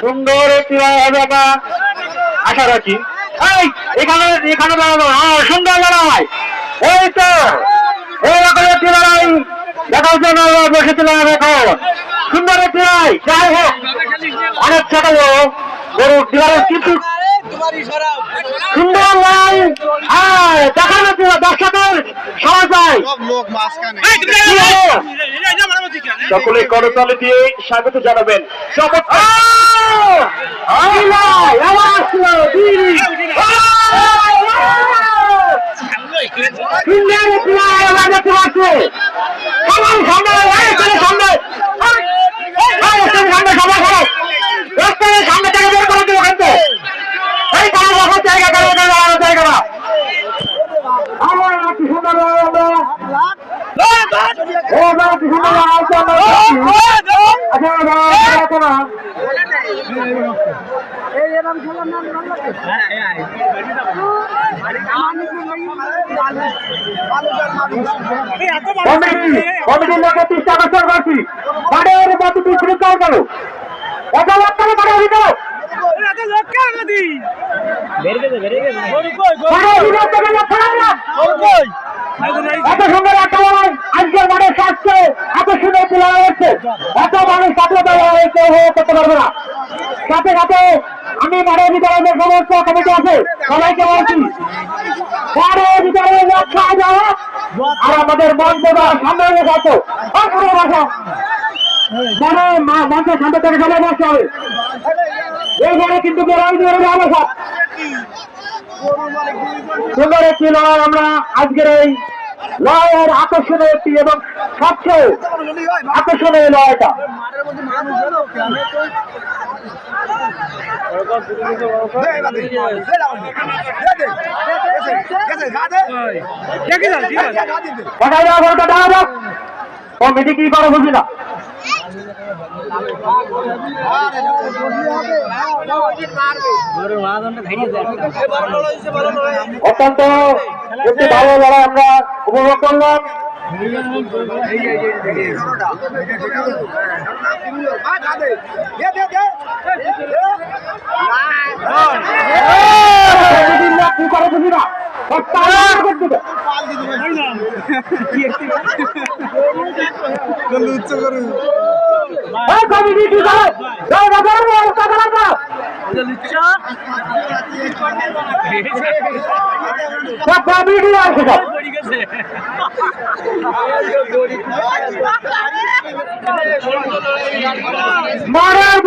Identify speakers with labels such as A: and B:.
A: সুন্দর একটি হবে আমরা আশা রাখি। এখানে এখানে দাঁড়ানো সুন্দর লড়াই, এই তো এইরকম একটি লড়াই দেখার জন্য বসেছিলাম। এখন সুন্দর একটি লড়াই, যাই হোক অনেক ছোট গরু ডিলারের কিন্তু সুন্দর লড়াই দেখার দর্শকের সবাই পাই। সকলে করতালি দিয়ে স্বাগত জানাবেন। সামনে থেকে বের করে দিল কিন্তু এই জায়গা জায়গা আমার কি সুন্দর কমিটির লোকের চেষ্টা আকর্ষণ করছি বাড়ির মতো তুই শুরু কর গেল এটা লক্ষ্য বাড়ি হইত এত সুন্দর একটা আজকের মানুষ আসছে, এত সুন্দর তোলা হয়েছে, এত মানুষ সাথে দেওয়া হয়েছে করতে পারবে না। সাথে সাথে আমি বাড়ির বিদ্যালয়ের সমস্ত কমিটি আছে সবাইকে বলছি বাড়ির বিদ্যালয়ে লক্ষ্য যাওয়া আর আমাদের মঞ্চ সামনে রেখে আছো ভাষা মানে মঞ্চের সামনে থেকে সবাই বসতে হবে। এইখানে কিন্তু সুন্দর একটি লড়াই আমরা আজকের এই লড়াইয়ের আকর্ষণীয় একটি এবং সবচেয়ে আকর্ষণীয় লড়াইটা কমিটি কি করে বুঝি না। অত্যন্ত একটি ভালো লড়াই আমরা উপভোগ করলাম। মারার